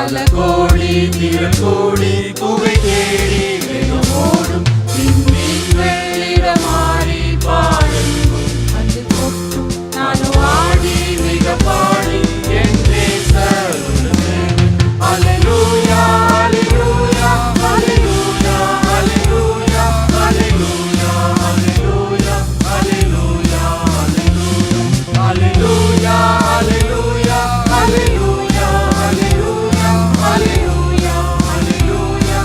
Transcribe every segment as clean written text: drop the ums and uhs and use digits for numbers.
பல கோடி திரகோடி புகை தேடி வேகமோடும் விண்மீன்கள் மாறி பாடும் வந்து கொட்டும் நானும் ஆடி மிக பாடி என் தேசருளுமே. அல்லேலூயா அல்லேலூயா அல்லேலூயா அல்லேலூயா அல்லேலூயா அல்லேலூயா அல்லேலூயா அல்லேலூயா அல்லேலூயா அல்லேலூயா அல்லேலூயா அல்லேலூயா அல்லேலூயா அல்லேலூயா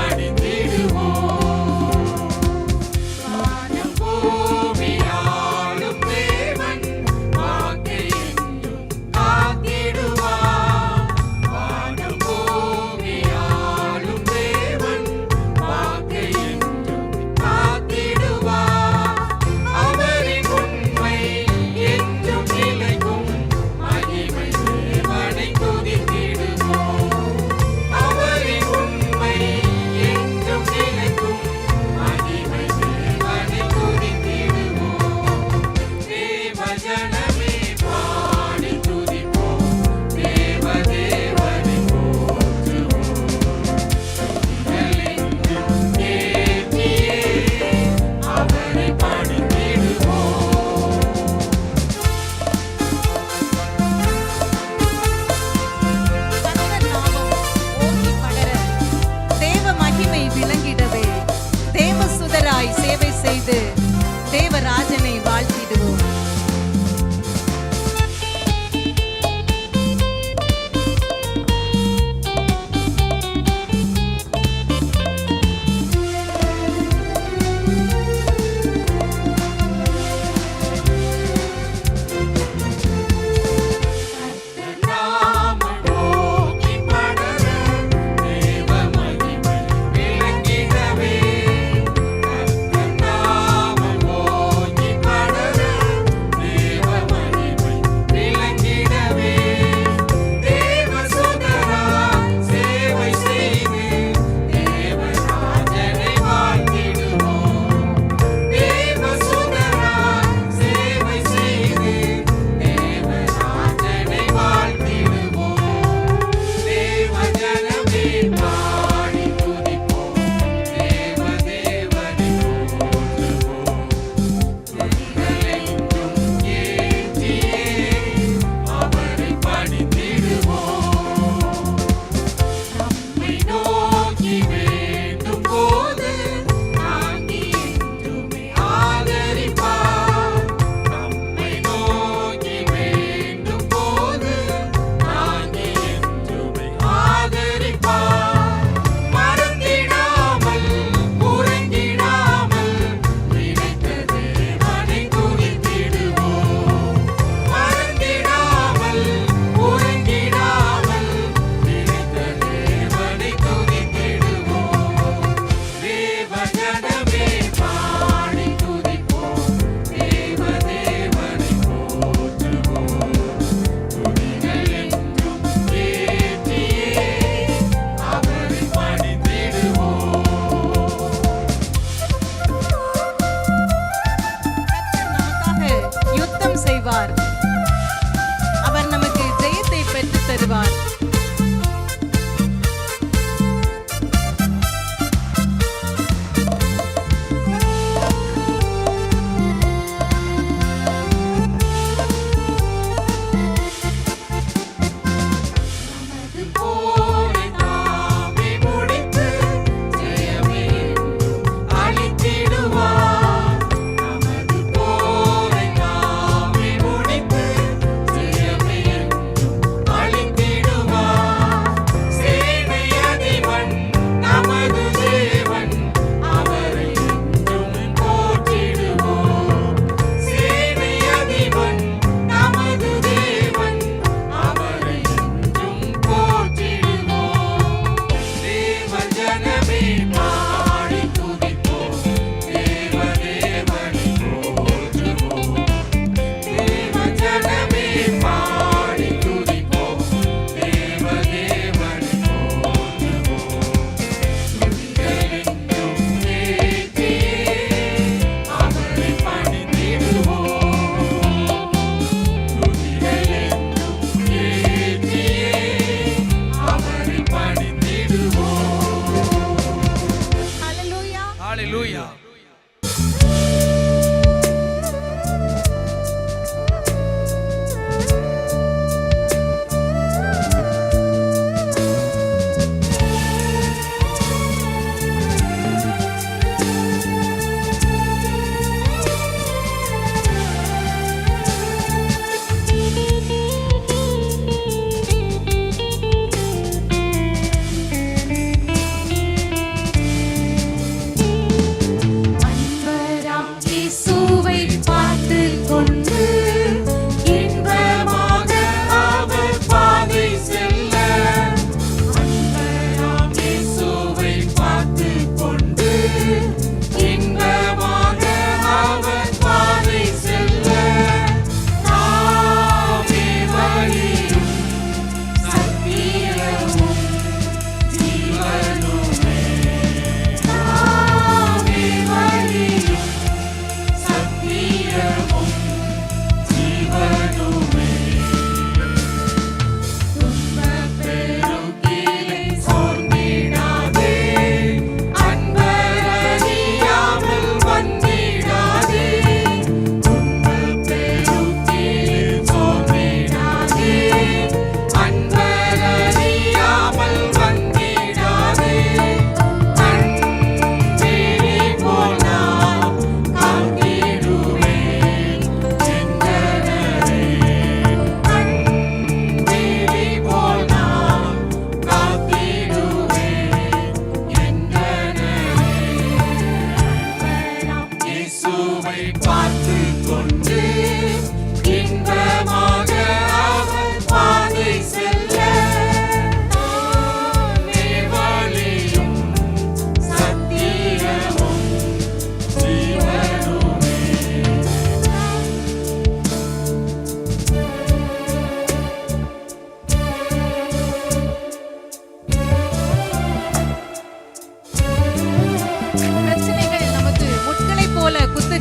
பணிந்திடுவோம். வானம் பூமி ஆளும் தேவன் வாக்கை என்றும் காத்திடுவார். வானம் பூமி ஆளும் தேவன் வாக்கை என்றும் காத்திடுவார். அவரின் உண்மை என்றும் நிலைக்கும். மகிமை தேவனை துதித்திடுவோம். அவரின் உண்மை என்றும்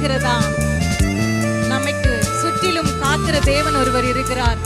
விடுகிறதா? நமக்கு சுற்றிலும் காக்கிற தேவன் ஒருவர் இருக்கிறார்.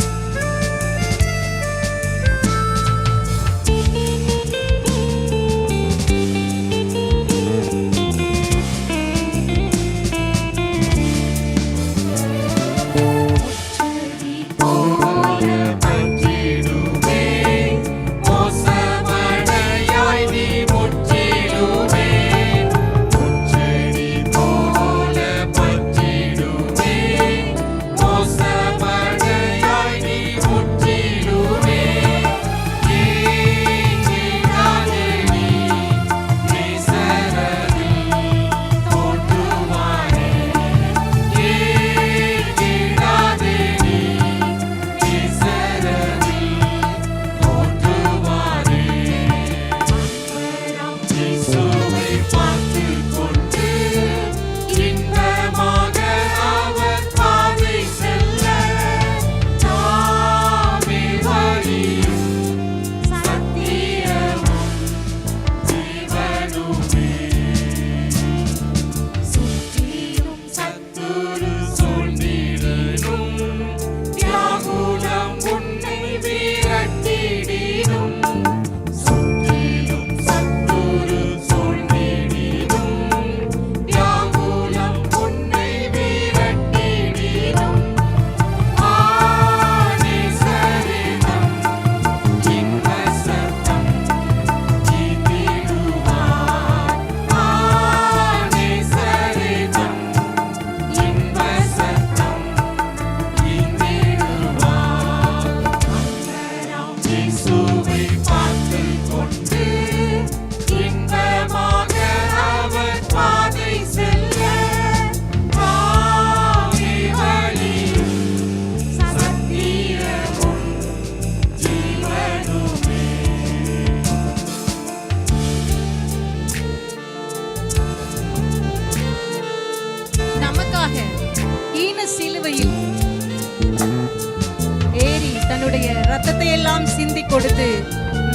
ரத்தத்தை எல்லாம் சிந்தி கொடுத்து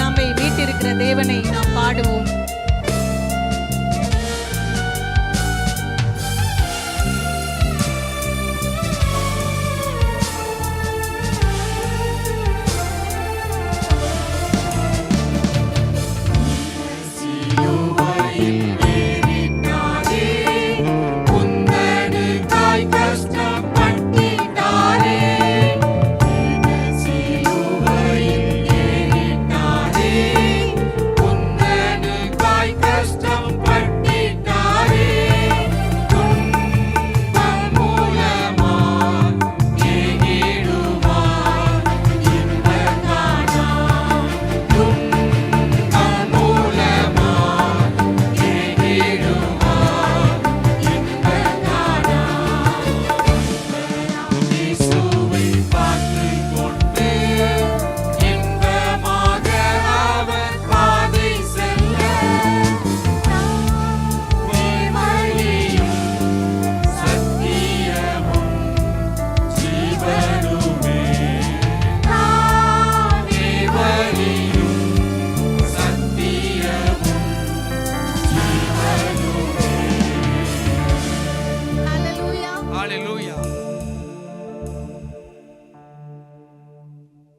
நம்மை மீட்டிருக்கிற தேவனை நாம் பாடுவோம்.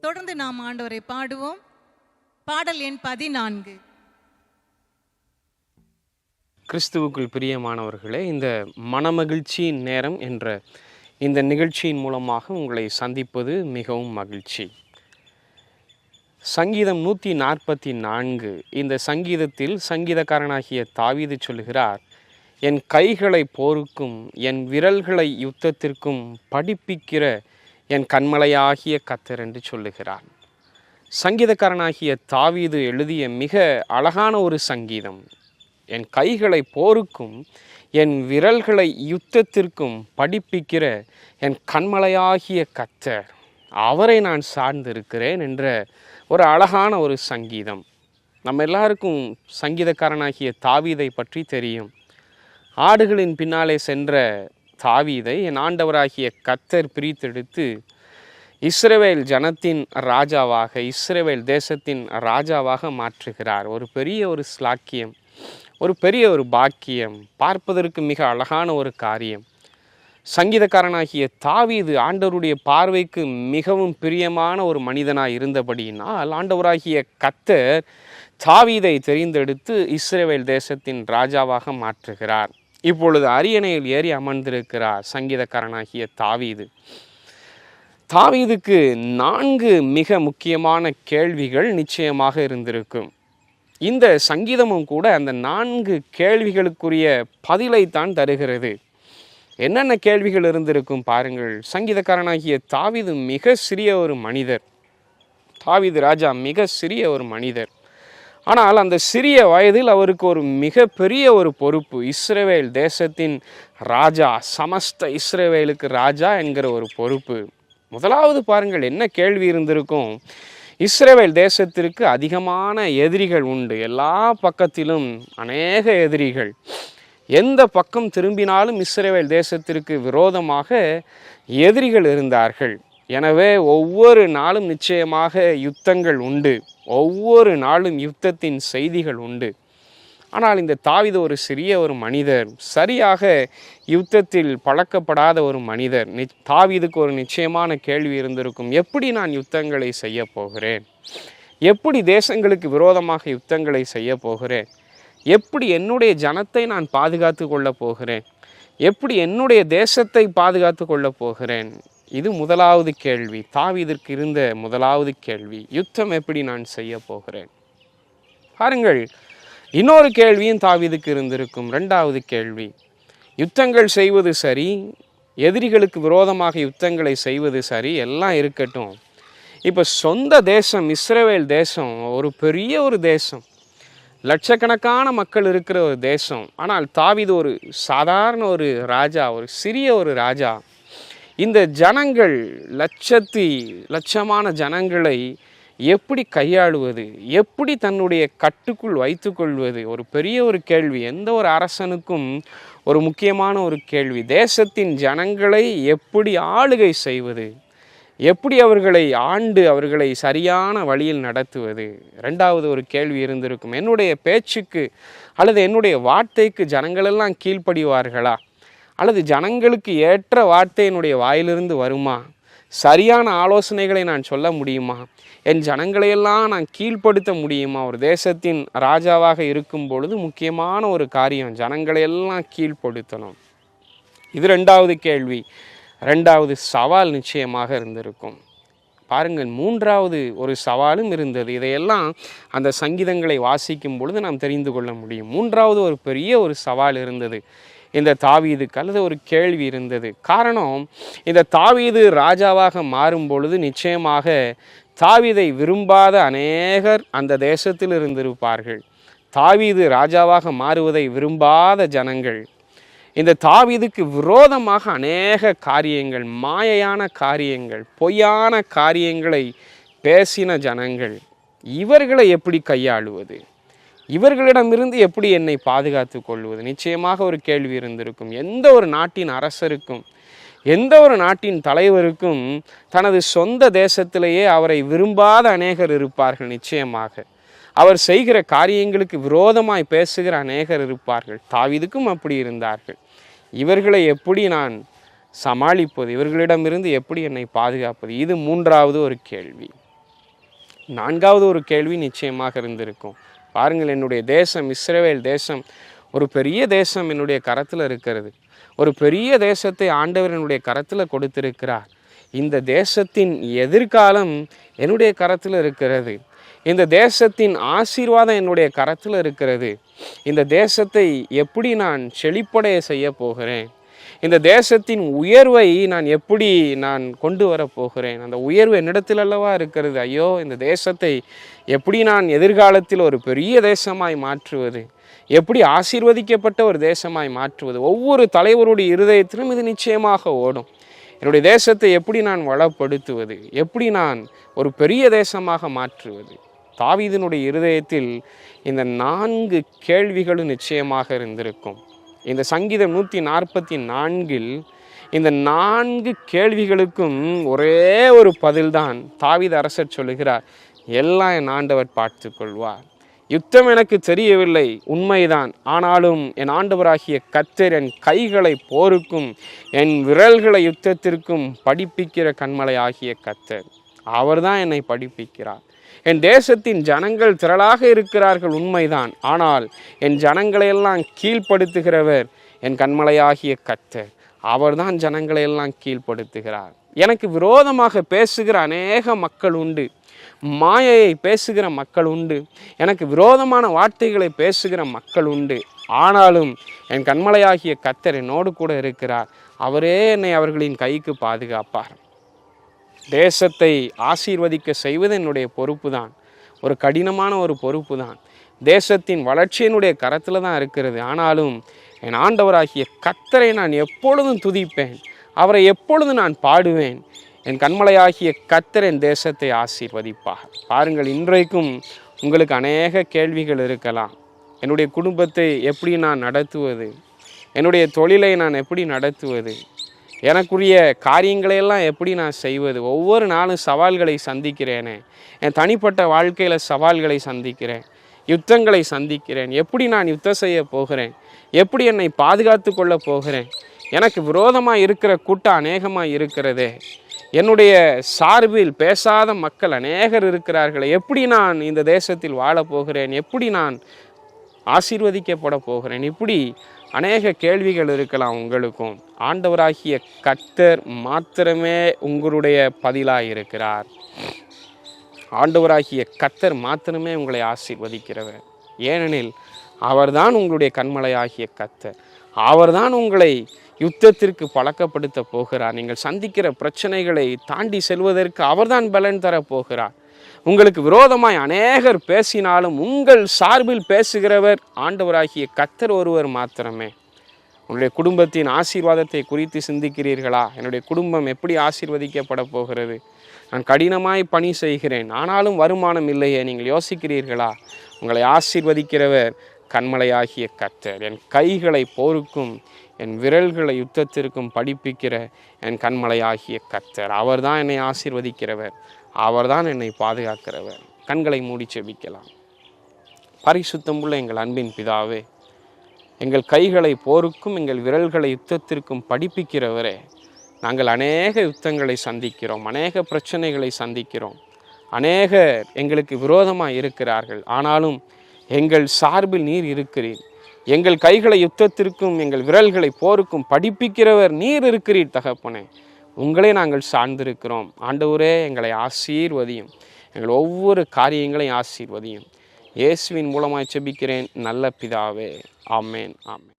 தொடர்ந்து நாம் ஆண்டவரை பாடுவோம். பாடல் எண் 14. கிறிஸ்துவுக்குள் பிரியமானவர்களே, இந்த மனமகிழ்ச்சியின் நேரம் என்ற இந்த நிகழ்ச்சியின் மூலமாக உங்களை சந்திப்பது மிகவும் மகிழ்ச்சி. சங்கீதம் 144 இந்த சங்கீதத்தில் சங்கீதக்காரனாகிய தாவீது சொல்கிறார், என் கைகளை போருக்கும் என் விரல்களை யுத்தத்திற்கும் படிப்பிக்கிற என் கண்மலையாகிய கர்த்தர் என்று சொல்லுகிறார். சங்கீதக்காரனாகிய தாவீது எழுதிய மிக அழகான ஒரு சங்கீதம். என் கைகளை போருக்கும் என் விரல்களை யுத்தத்திற்கும் படிப்பிக்கிற என் கண்மலையாகிய கர்த்தர், அவரை நான் சார்ந்திருக்கிறேன் என்ற ஒரு அழகான ஒரு சங்கீதம். நம்ம எல்லாருக்கும் சங்கீதக்காரனாகிய தாவீதை பற்றி தெரியும். ஆடுகளின் பின்னாலே சென்ற தாவீதை என் ஆண்டவராகிய கர்த்தர் பிரித்தெடுத்து இஸ்ரவேல் ஜனத்தின் ராஜாவாக, இஸ்ரவேல் தேசத்தின் ராஜாவாக மாற்றுகிறார். ஒரு பெரிய ஒரு ஸ்லாக்கியம், ஒரு பெரிய ஒரு பாக்கியம், பார்ப்பதற்கு மிக அழகான ஒரு காரியம். சங்கீதக்காரனாகிய தாவீது ஆண்டவருடைய பார்வைக்கு மிகவும் பிரியமான ஒரு மனிதனாய் இருந்தபடியினால் ஆண்டவராகிய கர்த்தர் தாவீதை தெரிந்தெடுத்து இஸ்ரவேல் தேசத்தின் ராஜாவாக மாற்றுகிறார். இப்பொழுது அரியணையில் ஏறி அமர்ந்திருக்கிறார் சங்கீதக்காரனாகிய தாவீது. தாவீதுக்கு 4 மிக முக்கியமான கேள்விகள் நிச்சயமாக இருந்திருக்கும். இந்த சங்கீதமும் கூட அந்த 4 கேள்விகளுக்குரிய பதிலைத்தான் தருகிறது. என்னென்ன கேள்விகள் இருந்திருக்கும் பாருங்கள். சங்கீதக்காரனாகிய தாவீது மிக சிறிய ஒரு மனிதர். தாவீது ராஜா மிக சிறிய ஒரு மனிதர். ஆனால் அந்த சிறிய வயதில் அவருக்கு ஒரு மிகப்பெரிய ஒரு பொறுப்பு. இஸ்ரவேல் தேசத்தின் ராஜா, சமஸ்த இஸ்ரவேலுக்கு ராஜா என்கிற ஒரு பொறுப்பு. முதலாவது பாருங்கள், என்ன கேள்வி இருந்திருக்கும். இஸ்ரவேல் தேசத்திற்கு அதிகமான எதிரிகள் உண்டு. எல்லா பக்கத்திலும் அநேக எதிரிகள். எந்த பக்கம் திரும்பினாலும் இஸ்ரவேல் தேசத்திற்கு விரோதமாக எதிரிகள் இருந்தார்கள். எனவே ஒவ்வொரு நாளும் நிச்சயமாக யுத்தங்கள் உண்டு. ஒவ்வொரு நாளும் யுத்தத்தின் செய்திகள் உண்டு. ஆனால் இந்த தாவீது ஒரு சிறிய ஒரு மனிதர், சரியாக யுத்தத்தில் பழக்கப்படாத ஒரு மனிதர். தாவீதுக்கு ஒரு நிச்சயமான கேள்வி இருந்திருக்கும். எப்படி நான் யுத்தங்களை செய்ய போகிறேன்? எப்படி தேசங்களுக்கு விரோதமாக யுத்தங்களை செய்ய போகிறேன்? எப்படி என்னுடைய ஜனத்தை நான் பாதுகாத்து கொள்ளப் போகிறேன்? எப்படி என்னுடைய தேசத்தை பாதுகாத்து கொள்ளப் போகிறேன்? இது முதலாவது கேள்வி. தாவீதிற்கு இருந்த முதலாவது கேள்வி. யுத்தம் எப்படி நான் செய்ய போகிறேன்? பாருங்கள், இன்னொரு கேள்வியும் தாவீதுக்கு இருந்திருக்கும். 2வது கேள்வி. யுத்தங்கள் செய்வது சரி, எதிரிகளுக்கு விரோதமாக யுத்தங்களை செய்வது சரி, எல்லாம் இருக்கட்டும். இப்போ சொந்த தேசம் இஸ்ரவேல் தேசம் ஒரு பெரிய ஒரு தேசம், லட்சக்கணக்கான மக்கள் இருக்கிற ஒரு தேசம். ஆனால் தாவீது ஒரு சாதாரண ஒரு ராஜா, ஒரு சிறிய ஒரு ராஜா. இந்த ஜனங்கள் லட்சமான ஜனங்களை எப்படி கையாளுவது, எப்படி தன்னுடைய கட்டுக்குள் வைத்து கொள்வது, ஒரு பெரிய ஒரு கேள்வி. எந்த ஒரு அரசனுக்கும் ஒரு முக்கியமான ஒரு கேள்வி. தேசத்தின் ஜனங்களை எப்படி ஆளுகை செய்வது, எப்படி அவர்களை ஆண்டு அவர்களை சரியான வழியில் நடத்துவது. 2வது ஒரு கேள்வி இருந்திருக்கும். என்னுடைய பேச்சுக்கு அல்லது என்னுடைய வார்த்தைக்கு ஜனங்களெல்லாம் கீழ்ப்படிவார்களா, அல்லது ஜனங்களுக்கு ஏற்ற வார்த்தை என்னுடைய வாயிலிருந்து வருமா? சரியான ஆலோசனைகளை நான் சொல்ல முடியுமா? என் ஜனங்களையெல்லாம் நான் கீழ்ப்படுத்த முடியுமா? ஒரு தேசத்தின் ராஜாவாக இருக்கும் பொழுது முக்கியமான ஒரு காரியம், ஜனங்களையெல்லாம் கீழ்ப்படுத்தணும். இது 2வது கேள்வி. 2வது சவால் நிச்சயமாக இருந்திருக்கும். பாருங்கள், 3வது ஒரு சவாலும் இருந்தது. இதையெல்லாம் அந்த சங்கீதங்களை வாசிக்கும் பொழுது நாம் தெரிந்து கொள்ள முடியும். 3வது ஒரு பெரிய ஒரு சவால் இருந்தது இந்த தாவீதுக்கு, அல்லது ஒரு கேள்வி இருந்தது. காரணம், இந்த தாவீது ராஜாவாக மாறும் பொழுது நிச்சயமாக தாவீதை விரும்பாத அநேகர் அந்த தேசத்தில் இருந்திருப்பார்கள். தாவீது ராஜாவாக மாறுவதை விரும்பாத ஜனங்கள், இந்த தாவீதுக்கு விரோதமாக அநேக காரியங்கள், மாயையான காரியங்கள், பொய்யான காரியங்களை பேசின ஜனங்கள், இவர்களை எப்படி கையாளுவது, இவர்களிடமிருந்து எப்படி என்னை பாதுகாத்து கொள்வது? நிச்சயமாக ஒரு கேள்வி இருந்திருக்கும். எந்த ஒரு நாட்டின் அரசருக்கும், எந்த ஒரு நாட்டின் தலைவருக்கும் தனது சொந்த தேசத்திலேயே அவரை விரும்பாத அநேகர் இருப்பார்கள். நிச்சயமாக அவர் செய்கிற காரியங்களுக்கு விரோதமாய் பேசுகிற அநேகர் இருப்பார்கள். தாவீதுக்கும் அப்படி இருந்தார்கள். இவர்களை எப்படி நான் சமாளிப்பது, இவர்களிடமிருந்து எப்படி என்னை பாதுகாப்பது? இது 3வது ஒரு கேள்வி. 4வது ஒரு கேள்வி நிச்சயமாக இருந்திருக்கும். பாருங்கள், என்னுடைய தேசம் இஸ்ரவேல் தேசம் ஒரு பெரிய தேசம் என்னுடைய கரத்தில் இருக்கிறது. ஒரு பெரிய தேசத்தை ஆண்டவர் என்னுடைய கரத்தில் கொடுத்திருக்கிறார். இந்த தேசத்தின் எதிர்காலம் என்னுடைய கரத்தில் இருக்கிறது. இந்த தேசத்தின் ஆசீர்வாதம் என்னுடைய கரத்தில் இருக்கிறது. இந்த தேசத்தை எப்படி நான் செழிப்படைய செய்ய போகிறேன்? இந்த தேசத்தின் உயர்வை நான் எப்படி நான் கொண்டு வரப்போகிறேன்? அந்த உயர்வு என்னிடத்தில் அல்லவா இருக்கிறது. ஐயோ, இந்த தேசத்தை எப்படி நான் எதிர்காலத்தில் ஒரு பெரிய தேசமாய் மாற்றுவது, எப்படி ஆசீர்வதிக்கப்பட்ட ஒரு தேசமாய் மாற்றுவது? ஒவ்வொரு தலைவருடைய இருதயத்திலும் இது நிச்சயமாக ஓடும். என்னுடைய தேசத்தை எப்படி நான் வளப்படுத்துவது, எப்படி நான் ஒரு பெரிய தேசமாக மாற்றுவது? தாவீதினுடைய இருதயத்தில் இந்த 4 கேள்விகளும் நிச்சயமாக இருந்திருக்கும். இந்த சங்கீதம் 144 இந்த 4 கேள்விகளுக்கும் ஒரே ஒரு பதில்தான் தாவீது அரசர் சொல்லுகிறார், எல்லாம் என் ஆண்டவர் பார்த்து கொள்வார். யுத்தம் எனக்கு தெரியவில்லை, உண்மைதான். ஆனாலும் என் ஆண்டவராகிய கர்த்தர் என் கைகளை போருக்கும் என் விரல்களை யுத்தத்திற்கும் படிப்பிக்கிற கண்மலை ஆகிய கர்த்தர். அவர்தான் என்னை படிப்பிக்கிறார். என் தேசத்தின் ஜனங்கள் திரளாக இருக்கிறார்கள், உண்மைதான். ஆனால் என் ஜனங்களையெல்லாம் கீழ்ப்படுத்துகிறவர் என் கண்மலையாகிய கர்த்தர். அவர்தான் ஜனங்களையெல்லாம் கீழ்ப்படுத்துகிறார். எனக்கு விரோதமாக பேசுகிற அநேக மக்கள் உண்டு, மாயையை பேசுகிற மக்கள் உண்டு, எனக்கு விரோதமான வார்த்தைகளை பேசுகிற மக்கள் உண்டு. ஆனாலும் என் கண்மலையாகிய கர்த்தர் என்னோடு கூட இருக்கிறார். அவரே என்னை அவர்களின் கைக்கு பாதுகாப்பார். தேசத்தை ஆசீர்வதிக்க செய்வது என்னுடைய பொறுப்பு தான். ஒரு கடினமான ஒரு பொறுப்பு தான். தேசத்தின் வளர்ச்சி என்னுடைய கரத்தில் தான் இருக்கிறது. ஆனாலும் என் ஆண்டவராகிய கர்த்தரை நான் எப்பொழுதும் துதிப்பேன், அவரை எப்பொழுதும் நான் பாடுவேன். என் கண்மலையாகிய கர்த்தர் என் தேசத்தை ஆசீர்வதிப்பார். பாருங்கள், இன்றைக்கும் உங்களுக்கு அநேக கேள்விகள் இருக்கலாம். என்னுடைய குடும்பத்தை எப்படி நான் நடத்துவது, என்னுடைய தொழிலை நான் எப்படி நடத்துவது, எனக்குரிய காரியங்களையெல்லாம் எப்படி நான் செய்வது, ஒவ்வொரு நாளும் சவால்களை சந்திக்கிறேனே, என் தனிப்பட்ட வாழ்க்கையில் சவால்களை சந்திக்கிறேன், யுத்தங்களை சந்திக்கிறேன். எப்படி நான் யுத்தம் செய்ய போகிறேன், எப்படி என்னை பாதுகாத்து கொள்ள போகிறேன், எனக்கு விரோதமாக இருக்கிற கூட்டம் அநேகமாக இருக்கிறதே, என்னுடைய சார்பில் பேசாத மக்கள் அநேகர் இருக்கிறார்களே, எப்படி நான் இந்த தேசத்தில் வாழப் போகிறேன், எப்படி நான் ஆசீர்வதிக்கப்பட போகிறேன், இப்படி அநேக கேள்விகள் இருக்கலாம் உங்களுக்கும். ஆண்டவராகிய கர்த்தர் மாத்திரமே உங்களுடைய பதிலாக இருக்கிறார். ஆண்டவராகிய கர்த்தர் மாத்திரமே உங்களை ஆசீர்வதிக்கிறவர். ஏனெனில் அவர்தான் உங்களுடைய கண்மலையாகிய கர்த்தர். அவர்தான் உங்களை யுத்தத்திற்கு பழக்கப்படுத்த போகிறார். நீங்கள் சந்திக்கிற பிரச்சனைகளை தாண்டி செல்வதற்கு அவர்தான் பலன் தரப்போகிறார். உங்களுக்கு விரோதமாய் அநேகர் பேசினாலும் உங்கள் சார்பில் பேசுகிறவர் ஆண்டவராகிய கர்த்தர் ஒருவர் மாத்திரமே. உங்களுடைய குடும்பத்தின் ஆசீர்வாதத்தை குறித்து சிந்திக்கிறீர்களா? என்னுடைய குடும்பம் எப்படி ஆசீர்வதிக்கப்பட போகிறது? நான் கடினமாய் பணி செய்கிறேன், ஆனாலும் வருமானம் இல்லையே. நீங்கள் யோசிக்கிறீர்களா? உங்களை ஆசீர்வதிக்கிறவர் கண்மலையாகிய கர்த்தர். என் கைகளை போருக்கும் என் விரல்களை யுத்தத்திற்கும் படிப்பிக்கிற என் கண்மலையாகிய கர்த்தர். அவர்தான் என்னை ஆசீர்வதிக்கிறவர், அவர்தான் என்னை பாதுகாக்கிறவர். கண்களை மூடி செபிக்கலாம். பரிசுத்தமுள்ள எங்கள் அன்பின் பிதாவே, எங்கள் கைகளை போருக்கும் எங்கள் விரல்களை யுத்தத்திற்கும் படிப்பிக்கிறவரே, நாங்கள் அநேக யுத்தங்களை சந்திக்கிறோம், அநேக பிரச்சனைகளை சந்திக்கிறோம், அநேகர் எங்களுக்கு விரோதமாக இருக்கிறார்கள். ஆனாலும் எங்கள் சார்பில் நீர் இருக்கிறீர். எங்கள் கைகளை யுத்தத்திற்கும் எங்கள் விரல்களை போருக்கும் படிப்பிக்கிறவர் நீர் இருக்கிறீர் தகப்பனே. உங்களே நாங்கள் சார்ந்திருக்கிறோம். ஆண்டவரே, எங்களை ஆசீர்வதியும், எங்கள் ஒவ்வொரு காரியங்களையும் ஆசீர்வதியும். இயேசுவின் மூலமாய் செபிக்கிறேன் நல்ல பிதாவே. ஆமேன், ஆமேன்.